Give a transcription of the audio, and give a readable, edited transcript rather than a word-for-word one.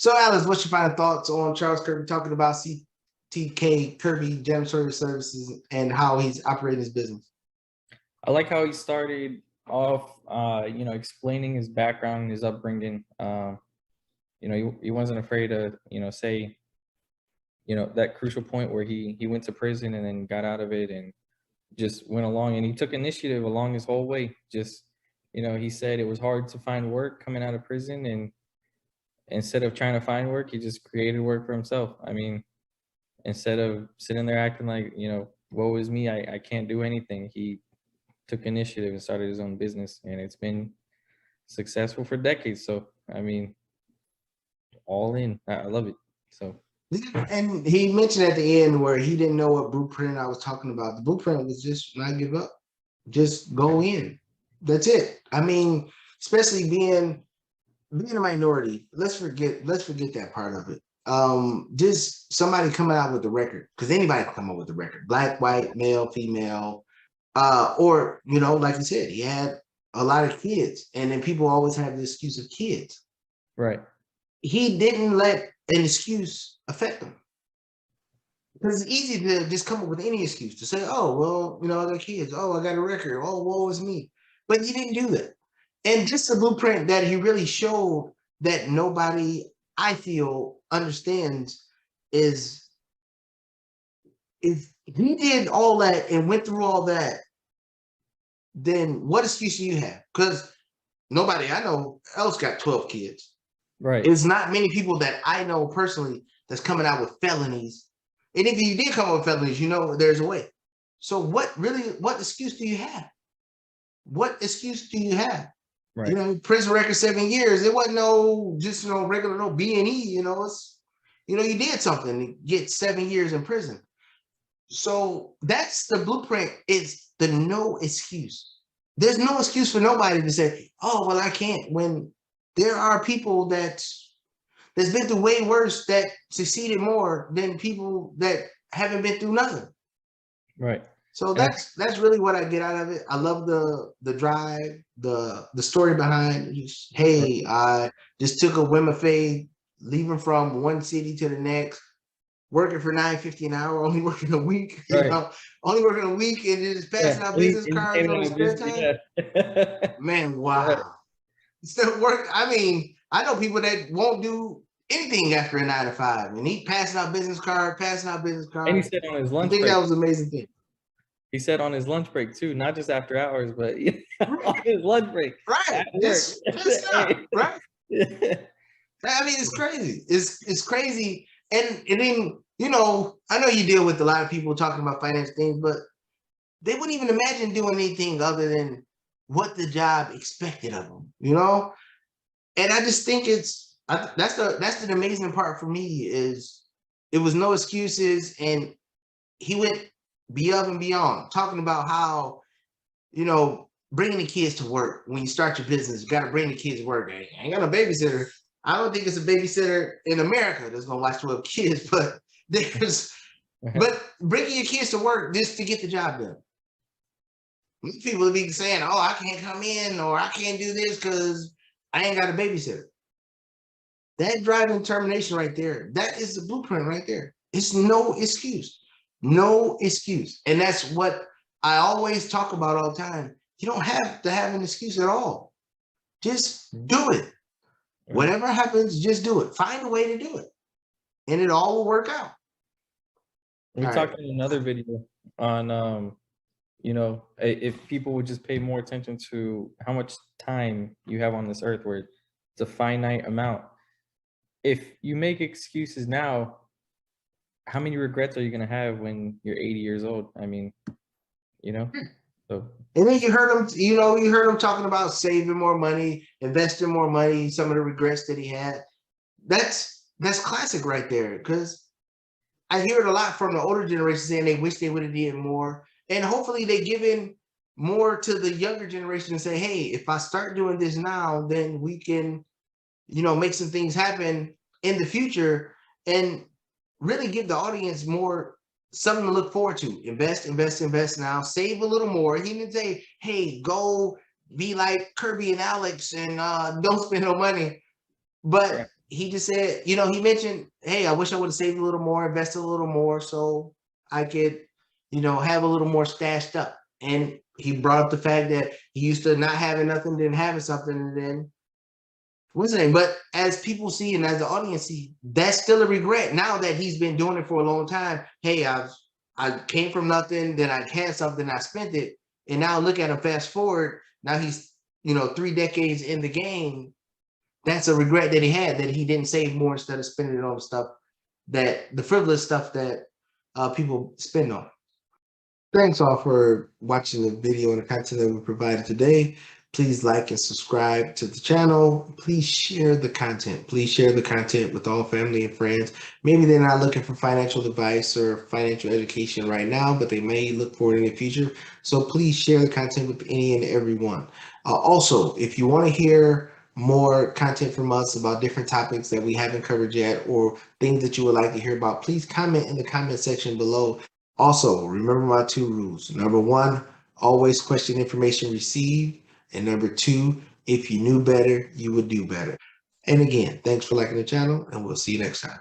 So, Alice, what's your final thoughts on Charles Kirby talking about CTK, Kirby Janitorial Services, and how he's operating his business? I like how he started off, explaining his background and his upbringing. He wasn't afraid to, say, that crucial point where he went to prison and then got out of it and just went along, and he took initiative along his whole way. Just, he said it was hard to find work coming out of prison, and instead of trying to find work, he just created work for himself. I mean, instead of sitting there acting like, woe is me, I can't do anything, he took initiative and started his own business, and it's been successful for decades. So, I mean, all in. I love it. So. And he mentioned at the end where he didn't know what blueprint I was talking about. The blueprint was just not give up, just go in. That's it. I mean, especially being a minority. Let's forget that part of it. Just somebody coming out with the record, because anybody can come up with the record. Black, white, male, female, or like you said, he had a lot of kids, and then people always have the excuse of kids. Right. He didn't let an excuse affect him. Because it's easy to just come up with any excuse to say, oh, well, I got kids. Oh, I got a record. Oh, woe is me. But you didn't do that. And just the blueprint that he really showed that nobody, I feel, understands is if he did all that and went through all that, then what excuse do you have? Because nobody I know else got 12 kids. Right. It's not many people that I know personally that's coming out with felonies. And if you did come up with felonies, there's a way. So what excuse do you have? What excuse do you have? Right. Prison record 7 years. It wasn't regular B&E. You did something to get 7 years in prison. So that's the blueprint. It's the no excuse. There's no excuse for nobody to say, oh, well, I can't, when there are people that's been through way worse that succeeded more than people that haven't been through nothing. Right. So that's really what I get out of it. I love the drive, the story behind it. Hey, I just took a whim of faith, leaving from one city to the next, working for $9.50 an hour, only working a week, only working a week, and just passing out business cards on his spare time. Yeah. Man, wow. Still work. I mean, I know people that won't do anything after a 9 to 5, and he passing out business cards. And he said on his lunch break. I think that was an amazing thing. He said on his lunch break too, not just after hours, but on his lunch break. Right. This stuff, right? I mean, it's crazy. It's crazy. And then, I know you deal with a lot of people talking about finance things, but they wouldn't even imagine doing anything other than what the job expected of them, And I just think that's the amazing part for me is it was no excuses, and he went above and beyond, talking about how, bringing the kids to work. When you start your business, you got to bring the kids to work. I ain't got no babysitter. I don't think it's a babysitter in America that's going to watch 12 kids, but but bringing your kids to work just to get the job done. People will be saying, oh, I can't come in, or I can't do this because I ain't got a babysitter. That drive and determination right there, that is the blueprint right there. It's no excuse. No excuse. And that's what I always talk about all the time. You don't have to have an excuse at all. Just do it. Whatever happens, just do it. Find a way to do it. And it all will work out. We talked in another video on, if people would just pay more attention to how much time you have on this earth, where it's a finite amount. If you make excuses now, how many regrets are you going to have when you're 80 years old? I mean, so. And then you heard him talking about saving more money, investing more money, some of the regrets that he had. That's classic right there, because I hear it a lot from the older generation saying they wish they would have did more. And hopefully they give in more to the younger generation and say, hey, if I start doing this now, then we can, make some things happen in the future, and really give the audience more something to look forward to. Invest now, save a little more. He didn't say, hey, go be like Kirby and Alex and don't spend no money. But he just said, you know, he mentioned, hey, I wish I would have saved a little more, invested a little more so I could, you know, have a little more stashed up. And he brought up the fact that he used to not having nothing, then having something, and then what's the name? But as people see and as the audience see, that's still a regret. Now that he's been doing it for a long time, hey, I came from nothing, then I had something, I spent it, and now look at him. Fast forward, now he's, you know, 3 decades in the game. That's a regret that he had, that he didn't save more instead of spending it on the stuff that the frivolous stuff that people spend on. Thanks all for watching the video and the content that we provided today. Please like and subscribe to the channel. Please share the content. Please share the content with all family and friends. Maybe they're not looking for financial advice or financial education right now, but they may look for it in the future. So please share the content with any and everyone. Also, if you want to hear more content from us about different topics that we haven't covered yet or things that you would like to hear about, please comment in the comment section below. Also, remember my 2 rules. Number 1, always question information received. And number 2, if you knew better, you would do better. And again, thanks for liking the channel, and we'll see you next time.